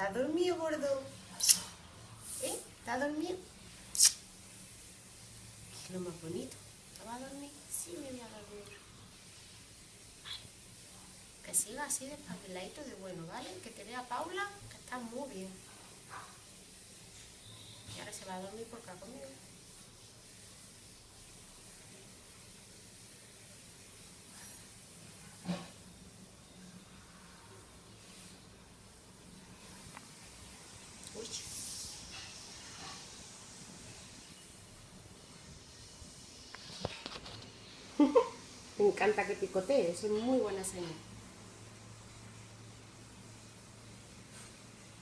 ¿Estás dormido, gordo? ¿Estás dormido? Es lo más bonito. ¿Te vas a dormir? Sí, me voy a dormir. Vale. Que siga así de espabiladito de bueno, ¿vale? Que te vea Paula, que está muy bien. Y ahora se va a dormir porque ha comido. Uy. Me encanta que picotee, eso es muy buena señal.